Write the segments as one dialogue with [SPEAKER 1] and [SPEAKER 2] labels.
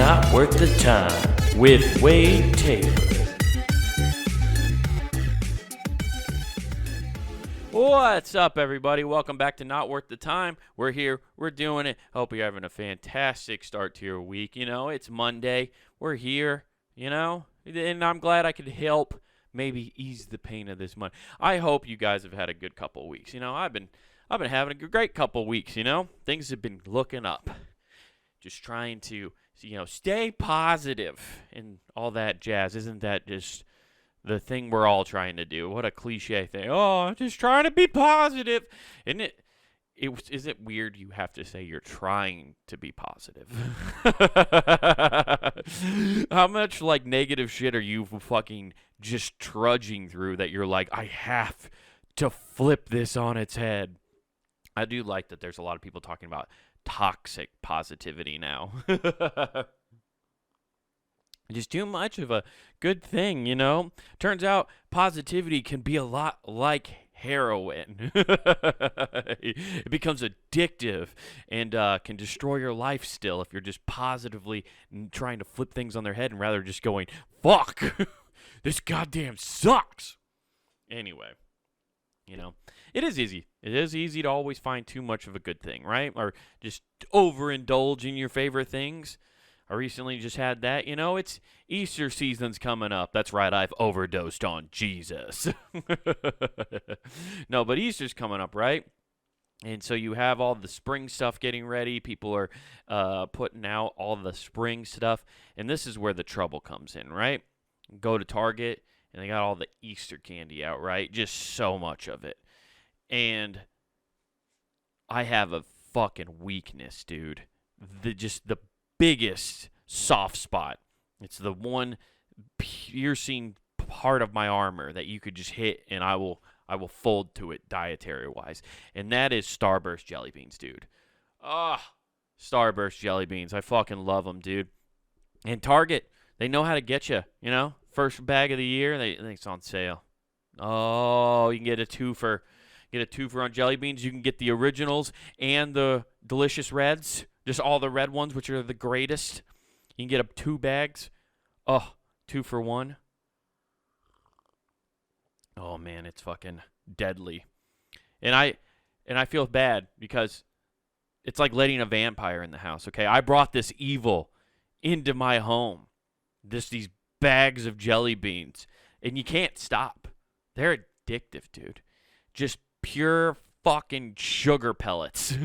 [SPEAKER 1] Not Worth the Time with Wade Taylor. What's up, everybody? Welcome back to Not Worth the Time. We're here. We're doing it. Hope you're having a fantastic start to your week. You know, it's Monday. We're here, you know, and I'm glad I could help maybe ease the pain of this month. I hope you guys have had a good couple of weeks. You know, I've been having a great couple of weeks, you know. Things have been looking up. Just trying to, you know, stay positive and all that jazz. Isn't that just the thing we're all trying to do? What a cliche thing. Oh, just trying to be positive. Isn't it? Is it weird you have to say you're trying to be positive? How much, like, negative shit are you fucking just trudging through that you're like, I have to flip this on its head? I do like that there's a lot of people talking about toxic positivity now. Just too much of a good thing, you know? Turns out positivity can be a lot like heroin. It becomes addictive and can destroy your life still if you're just positively trying to flip things on their head and rather just going, fuck, this goddamn sucks. Anyway, you know, it is easy. It is easy to always find too much of a good thing, right? Or just overindulge in your favorite things. I recently just had that. You know, it's Easter season's coming up. That's right, I've overdosed on Jesus. No, but Easter's coming up, right? And so you have all the spring stuff getting ready. People are putting out all the spring stuff. And this is where the trouble comes in, right? Go to Target, and they got all the Easter candy out, right? Just so much of it. And I have a fucking weakness, dude. The biggest soft spot. It's the one piercing part of my armor that you could just hit, and I will fold to it dietary-wise. And that is Starburst jelly beans, dude. Starburst jelly beans. I fucking love them, dude. And Target, they know how to get you, you know? First bag of the year, it's on sale. Oh, you can get a twofer. Get a twofer on jelly beans. You can get the originals and the delicious reds. Just all the red ones, which are the greatest. You can get 2 bags. Oh, 2 for 1. Oh, man, it's fucking deadly. And I feel bad because it's like letting a vampire in the house, okay? I brought this evil into my home. These bags of jelly beans. And you can't stop. They're addictive, dude. Just pure fucking sugar pellets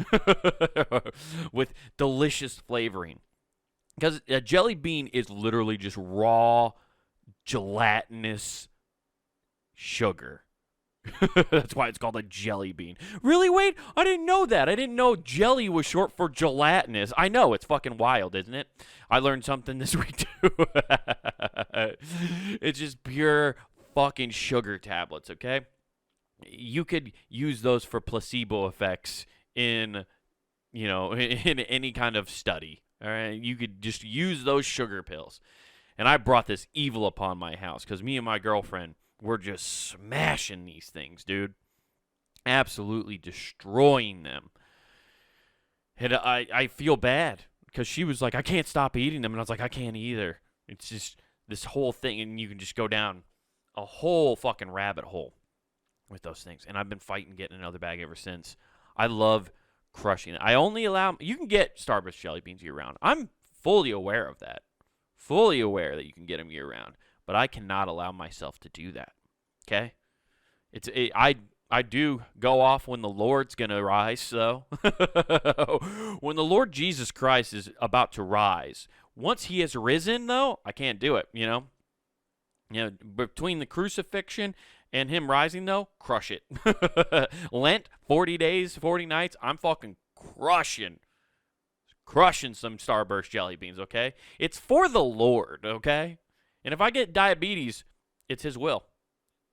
[SPEAKER 1] with delicious flavoring. Because a jelly bean is literally just raw, gelatinous sugar. That's why it's called a jelly bean. Really, Wade? I didn't know that. I didn't know jelly was short for gelatinous. I know, it's fucking wild, isn't it? I learned something this week, too. It's just pure fucking sugar tablets, okay? You could use those for placebo effects in, you know, in any kind of study. All right, you could just use those sugar pills. And I brought this evil upon my house because me and my girlfriend were just smashing these things, dude. Absolutely destroying them. And I feel bad because she was like, I can't stop eating them. And I was like, I can't either. It's just this whole thing, and you can just go down a whole fucking rabbit hole with those things. And I've been fighting getting another bag ever since. I love crushing it. I only allow, you can get Starburst jelly beans year round. I'm fully aware of that. Fully aware that you can get them year round. But I cannot allow myself to do that. Okay? I do go off when the Lord's going to rise, though. When the Lord Jesus Christ is about to rise. Once he has risen, though, I can't do it, you know? You know, between the crucifixion and him rising, though, crush it. Lent, 40 days, 40 nights, I'm fucking crushing some Starburst jelly beans, okay? It's for the Lord, okay? And if I get diabetes, it's his will.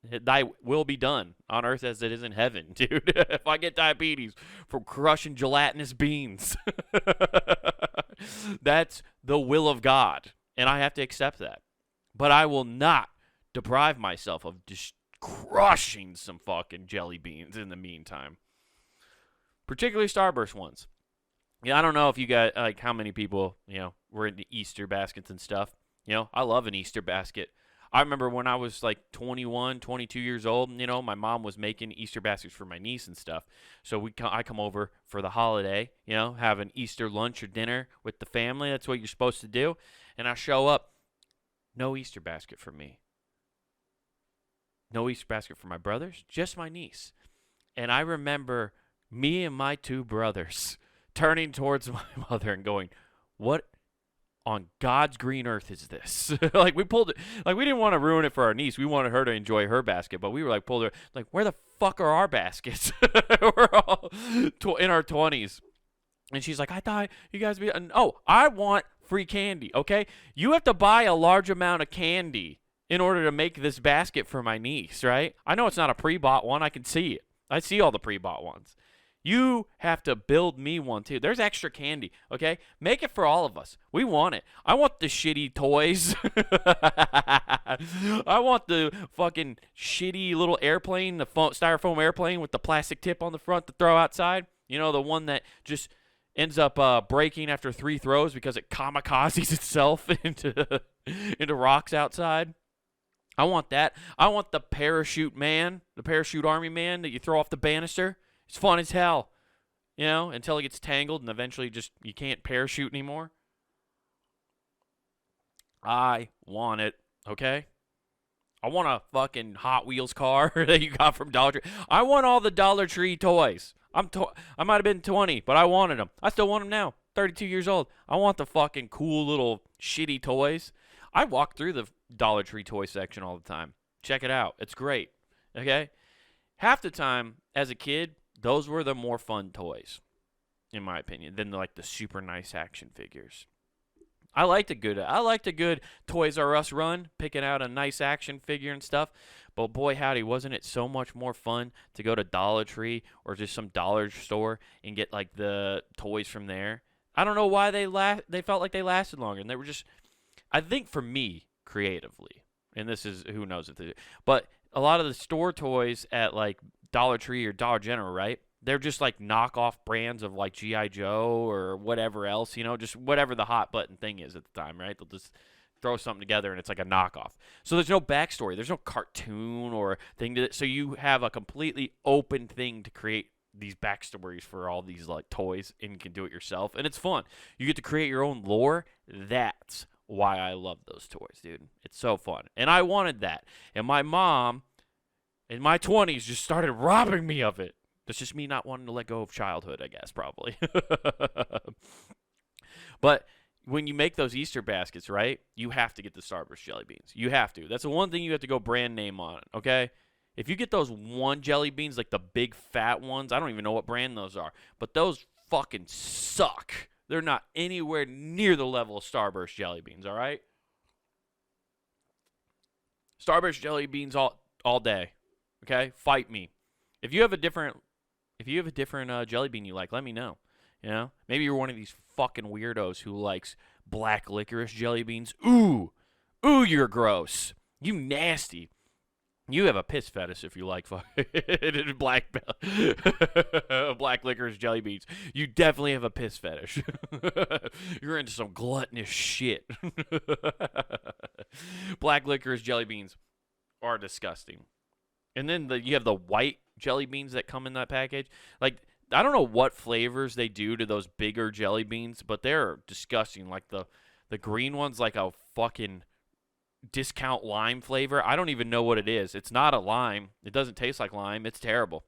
[SPEAKER 1] Thy will be done on earth as it is in heaven, dude. If I get diabetes from crushing gelatinous beans, that's the will of God, and I have to accept that. But I will not deprive myself of just crushing some fucking jelly beans in the meantime. Particularly Starburst ones. Yeah, I don't know if you got like how many people were into Easter baskets and stuff. I love an Easter basket. I remember when I was like 21, 22 years old. My mom was making Easter baskets for my niece and stuff. So I come over for the holiday. Have an Easter lunch or dinner with the family. That's what you're supposed to do. And I show up, no Easter basket for me. No Easter basket for my brothers, just my niece. And I remember me and my two brothers turning towards my mother and going, "What on God's green earth is this?" Like we pulled it, like we didn't want to ruin it for our niece. We wanted her to enjoy her basket, but we were like pulled her, like, where the fuck are our baskets? We're all in our 20s. And she's like, "I thought you guys be oh, I want free candy, okay? You have to buy a large amount of candy in order to make this basket for my niece, right? I know it's not a pre-bought one. I can see it. I see all the pre-bought ones. You have to build me one too. There's extra candy, okay? Make it for all of us. We want it. I want the shitty toys. I want the fucking shitty little airplane, the styrofoam airplane with the plastic tip on the front to throw outside. The one that just ends up breaking after 3 throws because it kamikazes itself into rocks outside. I want that. I want the parachute man, the parachute army man that you throw off the banister. It's fun as hell, until it gets tangled and eventually just you can't parachute anymore. I want it, okay? I want a fucking Hot Wheels car that you got from Dollar Tree. I want all the Dollar Tree toys. I might have been 20, but I wanted them. I still want them now. 32 years old. I want the fucking cool little shitty toys. I walk through the Dollar Tree toy section all the time. Check it out. It's great, okay? Half the time, as a kid, those were the more fun toys, in my opinion, than like the super nice action figures. I liked a good Toys R Us run, picking out a nice action figure and stuff. But boy, howdy, wasn't it so much more fun to go to Dollar Tree or just some dollar store and get like the toys from there? I don't know why they felt like they lasted longer, and they were just, I think for me, creatively, and this is who knows if they, but a lot of the store toys at like Dollar Tree or Dollar General, right? They're just like knockoff brands of like G.I. Joe or whatever else, just whatever the hot button thing is at the time, right? They'll just throw something together and it's like a knockoff. So there's no backstory. There's no cartoon or thing to it. So you have a completely open thing to create these backstories for all these like toys, and you can do it yourself. And it's fun. You get to create your own lore. That's why I love those toys, dude. It's so fun. And I wanted that. And my mom in my 20s just started robbing me of it. That's just me not wanting to let go of childhood, I guess, probably. But when you make those Easter baskets, right, you have to get the Starburst jelly beans. You have to. That's the one thing you have to go brand name on, okay? If you get those one jelly beans, like the big fat ones, I don't even know what brand those are, but those fucking suck. They're not anywhere near the level of Starburst jelly beans, all right? Starburst jelly beans all day, okay? Fight me. If you have a different jelly bean you like, let me know. Maybe you're one of these fucking weirdos who likes black licorice jelly beans. Ooh, you're gross. You nasty. You have a piss fetish if you like black licorice jelly beans. You definitely have a piss fetish. You're into some gluttonous shit. Black licorice jelly beans are disgusting. And then you have the white jelly beans that come in that package. Like, I don't know what flavors they do to those bigger jelly beans, but they're disgusting. Like the green one's like a fucking discount lime flavor. I don't even know what it is. It's not a lime. It doesn't taste like lime. It's terrible.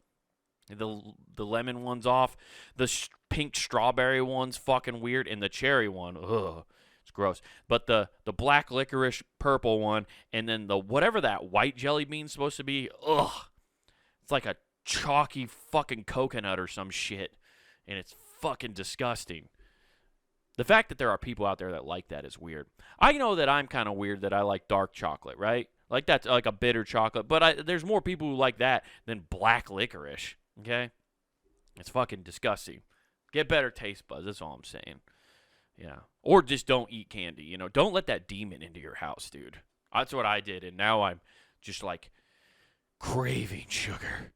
[SPEAKER 1] The lemon one's off. The pink strawberry one's fucking weird, and the cherry one, ugh, it's gross. But the black licorice purple one, and then the whatever that white jelly bean's supposed to be, ugh, it's like a chalky fucking coconut or some shit, and it's fucking disgusting. The fact that there are people out there that like that is weird. I know that I'm kind of weird that I like dark chocolate, right? Like that's like a bitter chocolate, but there's more people who like that than black licorice, okay? It's fucking disgusting. Get better taste buds, that's all I'm saying. Yeah. Or just don't eat candy, Don't let that demon into your house, dude. That's what I did, and now I'm just like craving sugar.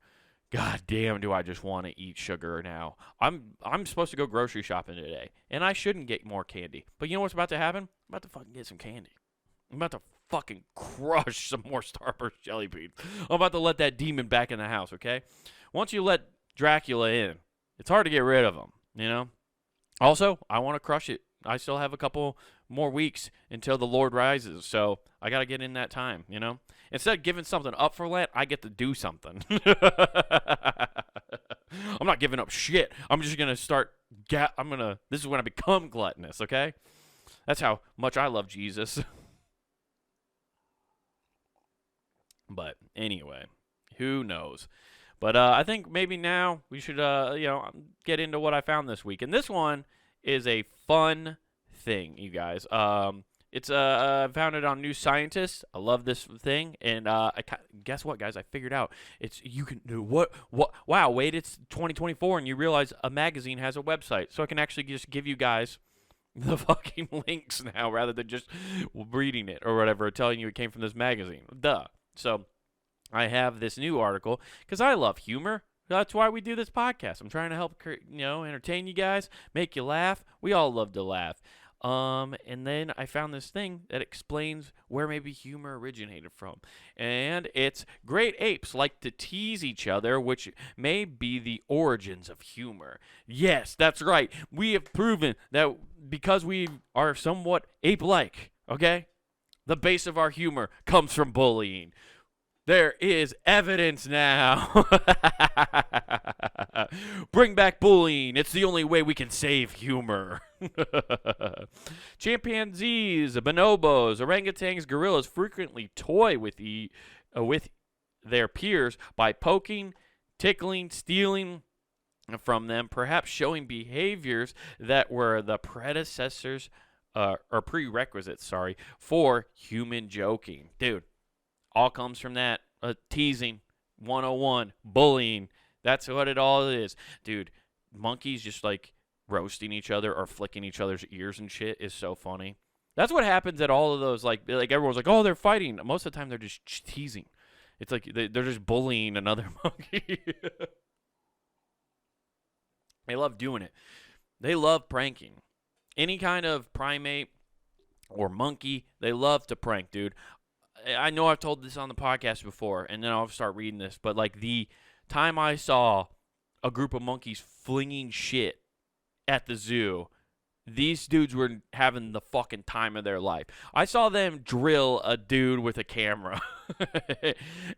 [SPEAKER 1] God damn, do I just want to eat sugar now. I'm supposed to go grocery shopping today, and I shouldn't get more candy. But you know what's about to happen? I'm about to fucking get some candy. I'm about to fucking crush some more Starburst jelly beans. I'm about to let that demon back in the house, okay? Once you let Dracula in, it's hard to get rid of him, you know? Also, I want to crush it. I still have a couple more weeks until the Lord rises, so I got to get in that time, you know? Instead of giving something up for Lent, I get to do something. I'm not giving up shit. I'm just going to start, this is when I become gluttonous, okay? That's how much I love Jesus. But anyway, who knows? But I think maybe now we should, get into what I found this week. And this one is a fun thing, you guys. It's I found it on New Scientist. I love this thing, and guess what, guys? I figured out you can do what? Wow, wait, it's 2024, and you realize a magazine has a website, so I can actually just give you guys the fucking links now rather than just reading it or whatever, telling you it came from this magazine. Duh. So I have this new article because I love humor. That's why we do this podcast. I'm trying to help, entertain you guys, make you laugh. We all love to laugh. And then I found this thing that explains where maybe humor originated from. And it's great apes like to tease each other, which may be the origins of humor. Yes, that's right. We have proven that because we are somewhat ape-like, okay? The base of our humor comes from bullying. There is evidence now. Bring back bullying. It's the only way we can save humor. Chimpanzees, bonobos, orangutans, gorillas frequently toy with their peers by poking, tickling, stealing from them, perhaps showing behaviors that were the predecessors or prerequisites, for human joking. Dude, all comes from that. Teasing, 101, bullying. That's what it all is. Dude, monkeys just like roasting each other or flicking each other's ears and shit is so funny. That's what happens at all of those, like everyone's like, oh, they're fighting. Most of the time, they're just teasing. It's like they're just bullying another monkey. They love doing it. They love pranking. Any kind of primate or monkey, they love to prank, dude. I know I've told this on the podcast before, and then I'll start reading this, but like the time I saw a group of monkeys flinging shit at the zoo, these dudes were having the fucking time of their life. I saw them drill a dude with a camera,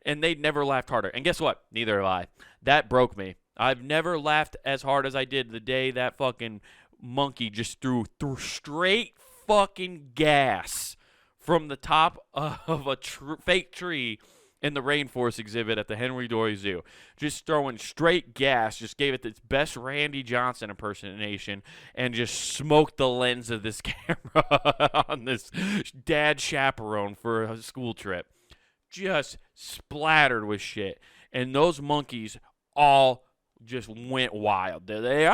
[SPEAKER 1] and they'd never laughed harder. And guess what? Neither have I. That broke me. I've never laughed as hard as I did the day that fucking monkey just threw straight fucking gas from the top of a fake tree in the rainforest exhibit at the Henry Dory Zoo. Just throwing straight gas, just gave it its best Randy Johnson impersonation, and just smoked the lens of this camera on this dad chaperone for a school trip. Just splattered with shit. And those monkeys all just went wild. They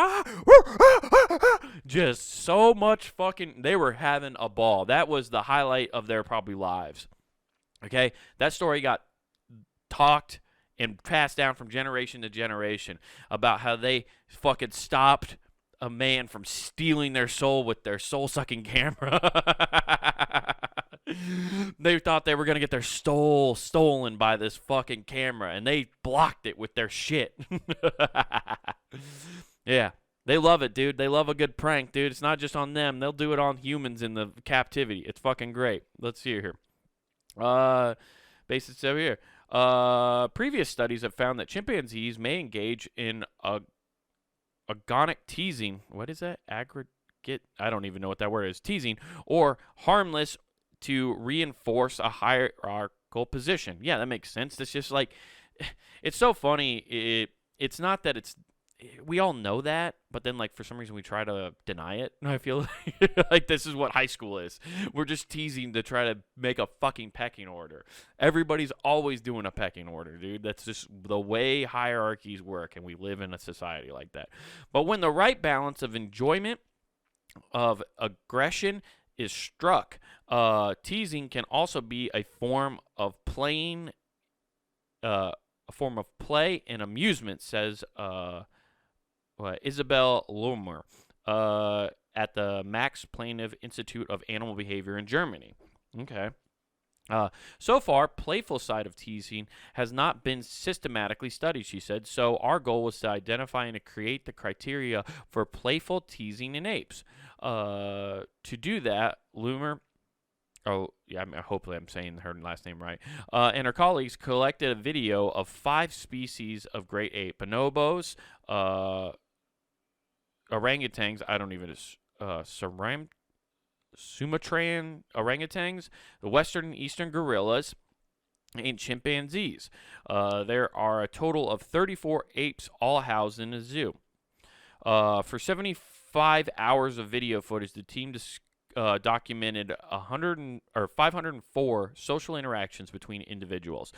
[SPEAKER 1] just so much fucking, they were having a ball. That was the highlight of their probably lives. Okay? That story got talked and passed down from generation to generation about how they fucking stopped a man from stealing their soul with their soul-sucking camera. They thought they were going to get their soul stolen by this fucking camera, and they blocked it with their shit. Yeah, they love it, dude. They love a good prank, dude. It's not just on them. They'll do it on humans in the captivity. It's fucking great. Let's see here. Basics over here. Previous studies have found that chimpanzees may engage in agonic teasing. What is that? Aggregate? I don't even know what that word is. Teasing or harmless to reinforce a hierarchical position. Yeah, that makes sense. It's just like, it's so funny. It's not that we all know that, but then like for some reason we try to deny it. I feel like this is what high school is. We're just teasing to try to make a fucking pecking order. Everybody's always doing a pecking order, dude. That's just the way hierarchies work, and we live in a society like that. But when the right balance of enjoyment, of aggression is struck, teasing can also be a form of playing form of play and amusement, says Isabel Lohmer at the Max Planck Institute of Animal Behavior in Germany. Okay. So far, playful side of teasing has not been systematically studied, she said, so our goal was to identify and to create the criteria for playful teasing in apes. To do that, Loomer, hopefully I'm saying her last name right, and her colleagues collected a video of 5 species of great ape: bonobos, orangutans, I don't even, Sumatran orangutans, the western and eastern gorillas, and chimpanzees. There are a total of 34 apes all housed in a zoo. For 75 hours of video footage, the team documented 504 social interactions between individuals.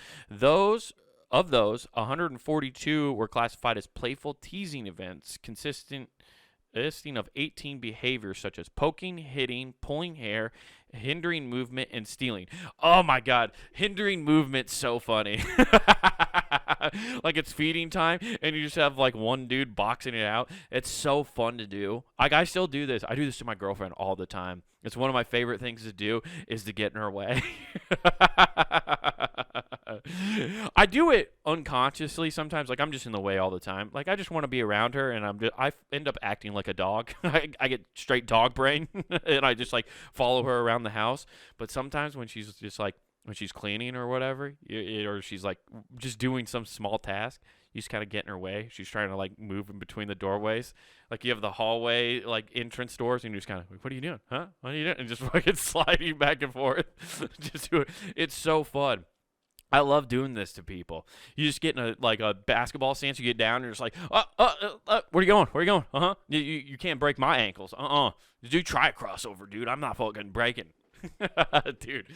[SPEAKER 1] Of those, 142 were classified as playful teasing events, consisting of 18 behaviors such as poking, hitting, pulling hair, hindering movement, and stealing. Oh my God, hindering movement's so funny. Like it's feeding time, and you just have like one dude boxing it out. It's so fun to do. Like I still do this. I do this to my girlfriend all the time. It's one of my favorite things to do is to get in her way. I do it unconsciously sometimes. Like I'm just in the way all the time. Like I just want to be around her, and I end up acting like a dog. I get straight dog brain, and I just like follow her around the house. But sometimes when she's just like when she's cleaning or whatever, or she's like just doing some small task, you just kind of get in her way. She's trying to like move in between the doorways. Like you have the hallway like entrance doors, and you just kind of, what are you doing? Huh? What are you doing? And just fucking sliding back and forth. Just do it. It's so fun. I love doing this to people. You just get in a basketball stance. You get down and you're just like, where are you going? Where are you going? You can't break my ankles. Dude, try a crossover, dude. I'm not fucking breaking. Dude,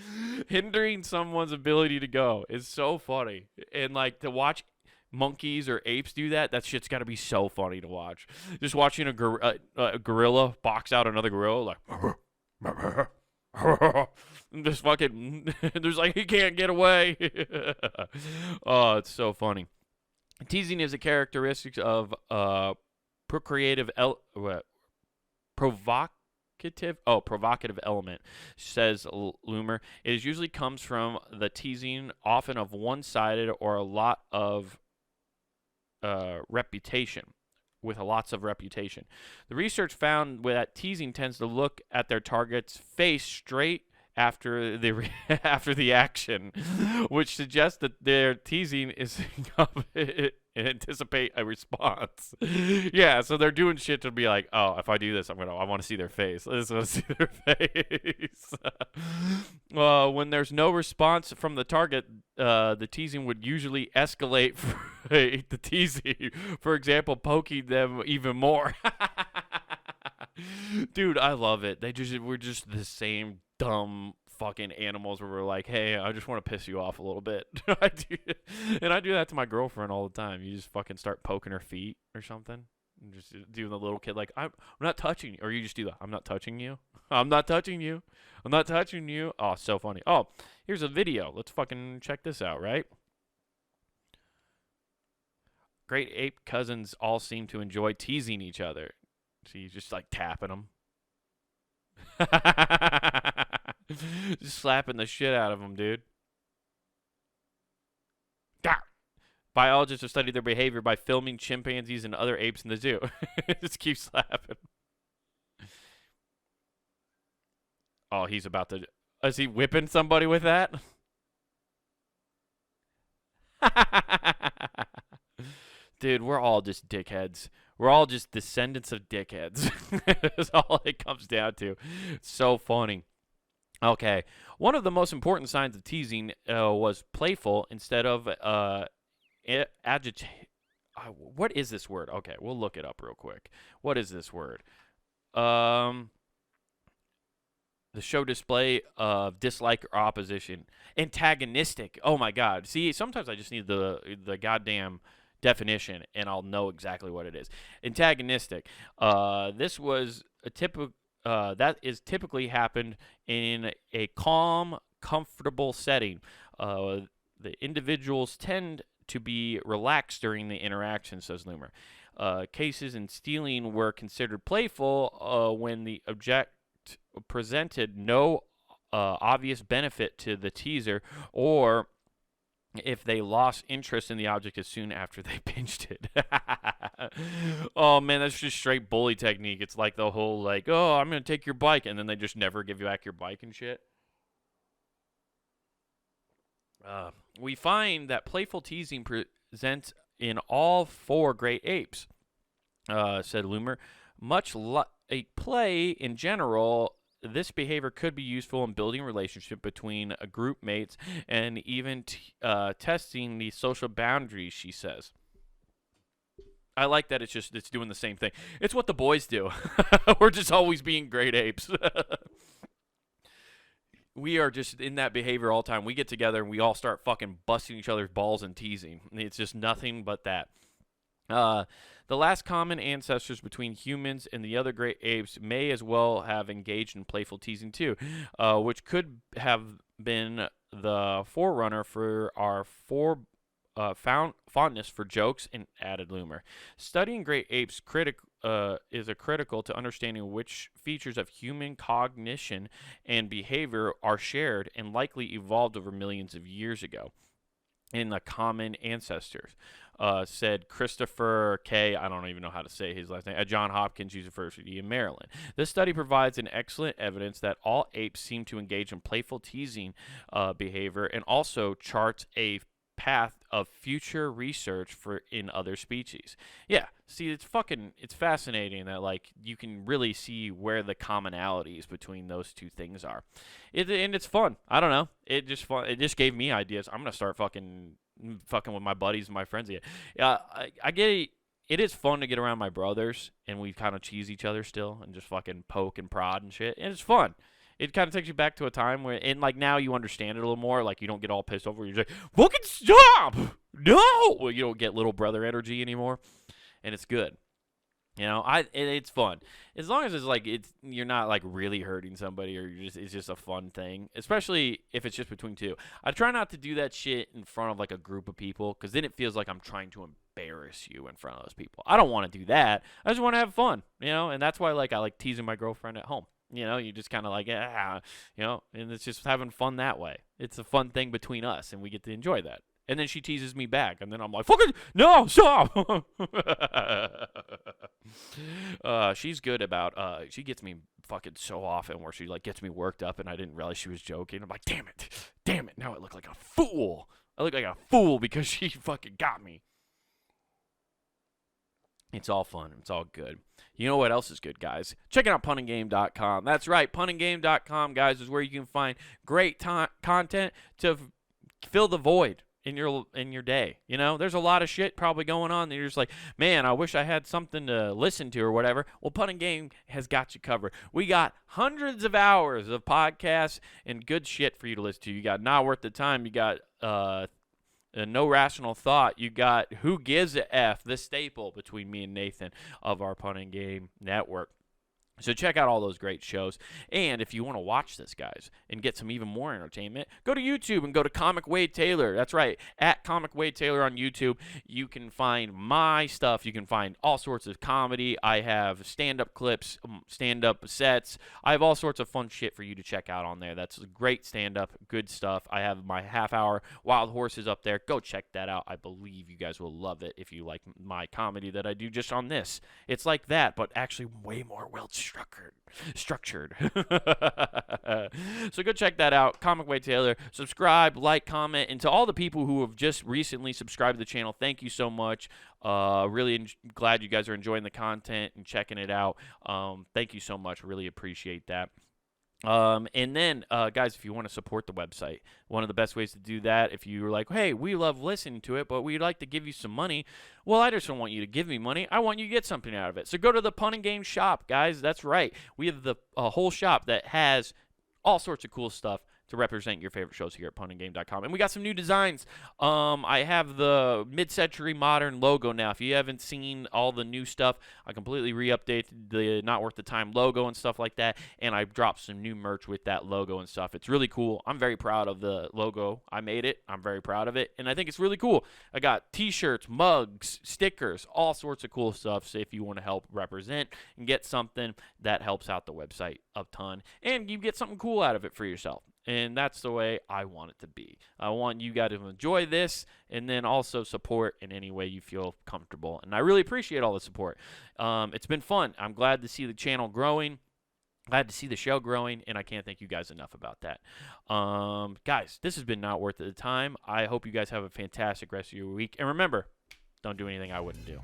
[SPEAKER 1] hindering someone's ability to go is so funny. And like to watch monkeys or apes do that shit's got to be so funny to watch. Just watching a gorilla box out another gorilla like just fucking there's like he can't get away. Oh, it's so funny. Teasing is a characteristic of provocative element, says Loomer. It usually comes from the teasing, often of one-sided or a lot of reputation. With lots of reputation. The research found that teasing tends to look at their target's face straight after the action, which suggests that their teasing is anticipate a response. Yeah, so they're doing shit to be like, oh, if I do this, I want to see their face. I just want to see their face. When there's no response from the target, the teasing would usually escalate the teasing. For example, poking them even more. Dude, I love it. We're just the same dumb fucking animals where we're like, hey, I just want to piss you off a little bit. I do that to my girlfriend all the time. You just fucking start poking her feet or something. And just doing the little kid like, I'm not touching you. Or you just do the, I'm not touching you. I'm not touching you. I'm not touching you. Oh, so funny. Oh, here's a video. Let's fucking check this out, right? Great ape cousins all seem to enjoy teasing each other. So you just like tapping them. Just slapping the shit out of them, dude. Biologists have studied their behavior by filming chimpanzees and other apes in the zoo. Just keep slapping. Oh, he's about to... Is he whipping somebody with that? Dude, we're all just dickheads. We're all just descendants of dickheads. That's all it comes down to. It's so funny. Okay. One of the most important signs of teasing was playful instead of agitate. What is this word? Okay, we'll look it up real quick. What is this word? The show display of dislike or opposition. Antagonistic. Oh my God. See, sometimes I just need the goddamn definition and I'll know exactly what it is. Antagonistic. This was a typical that is typically happened in a calm, comfortable setting. The individuals tend to be relaxed during the interaction, says Loomer. Cases in stealing were considered playful when the object presented no obvious benefit to the teaser, or if they lost interest in the object as soon after they pinched it. Oh man, that's just straight bully technique. It's like the whole like, oh, I'm gonna take your bike, and then they just never give you back your bike and shit. We find that playful teasing presents in all 4 great apes, said Loomer. Much like play in general, this behavior could be useful in building a relationship between group mates and even testing the social boundaries, she says. I like that it's doing the same thing. It's what the boys do. We're just always being great apes. We are just in that behavior all the time. We get together and we all start fucking busting each other's balls and teasing. It's just nothing but that. The last common ancestors between humans and the other great apes may as well have engaged in playful teasing too, which could have been the forerunner for our fondness for jokes, and added Loomer. Studying great apes is critical to understanding which features of human cognition and behavior are shared and likely evolved over millions of years ago in the common ancestors, said Christopher K. I don't even know how to say his last name, at Johns Hopkins University in Maryland. This study provides an excellent evidence that all apes seem to engage in playful teasing behavior, and also charts a path of future research for in other species. Yeah, see, it's fascinating that like you can really see where the commonalities between those two things are. And it's fun. I don't know. It just gave me ideas. I'm gonna start fucking with my buddies and my friends again. Yeah, I get it. It is fun to get around my brothers and we kind of cheese each other still and just fucking poke and prod and shit. And it's fun. It kind of takes you back to a time where, and like now you understand it a little more. Like you don't get all pissed over. You're just like, fucking stop! No! Well, you don't get little brother energy anymore, and it's good. You know, it's fun as long as it's like you're not like really hurting somebody, or it's just a fun thing. Especially if it's just between two. I try not to do that shit in front of like a group of people, because then it feels like I'm trying to embarrass you in front of those people. I don't want to do that. I just want to have fun, you know, and that's why like I like teasing my girlfriend at home. You know, you just kind of like, you know, and it's just having fun that way. It's a fun thing between us, and we get to enjoy that. And then she teases me back, and then I'm like, fucking, no, stop. She's good about, she gets me fucking so often where she like gets me worked up, and I didn't realize she was joking. I'm like, damn it, now I look like a fool. I look like a fool because she fucking got me. It's all fun. It's all good. You know what else is good, guys? Checking out punandgame.com. That's right. Punandgame.com, guys, is where you can find great content to fill the void in your day. You know, there's a lot of shit probably going on that you're just like, man, I wish I had something to listen to or whatever. Well, Pun and Game has got you covered. We got hundreds of hours of podcasts and good shit for you to listen to. You got Not Worth the Time. You got No Rational Thought. You got Who Gives a F, the staple between me and Nathan of our Pun and Game network. So check out all those great shows. And if you want to watch this, guys, and get some even more entertainment, go to YouTube and go to Comic Wade Taylor. That's right, at Comic Wade Taylor on YouTube. You can find my stuff. You can find all sorts of comedy. I have stand-up clips, stand-up sets. I have all sorts of fun shit for you to check out on there. That's great stand-up, good stuff. I have my half-hour Wild Horses up there. Go check that out. I believe you guys will love it if you like my comedy that I do just on this. It's like that, but actually way more structured. So go check that out. Comic Way Taylor. Subscribe, like, comment, and to all the people who have just recently subscribed to the channel, thank you so much. Really glad you guys are enjoying the content and checking it out. Thank you so much. Really appreciate that. And then, guys, if you want to support the website, one of the best ways to do that, if you're like, hey, we love listening to it, but we'd like to give you some money. Well, I just don't want you to give me money. I want you to get something out of it. So go to the Pun and Game shop, guys. That's right. We have the whole shop that has all sorts of cool stuff to represent your favorite shows here at punandgame.com. And we got some new designs. I have the mid-century modern logo now. If you haven't seen all the new stuff, I completely re-updated the Not Worth the Time logo and stuff like that, and I dropped some new merch with that logo and stuff. It's really cool. I'm very proud of the logo. I made it. I'm very proud of it, and I think it's really cool. I got t-shirts, mugs, stickers, all sorts of cool stuff. So if you want to help represent and get something, that helps out the website a ton, and you get something cool out of it for yourself. And that's the way I want it to be. I want you guys to enjoy this and then also support in any way you feel comfortable. And I really appreciate all the support. It's been fun. I'm glad to see the channel growing. Glad to see the show growing, and I can't thank you guys enough about that. Guys, this has been Not Worth the Time. I hope you guys have a fantastic rest of your week. And remember, don't do anything I wouldn't do.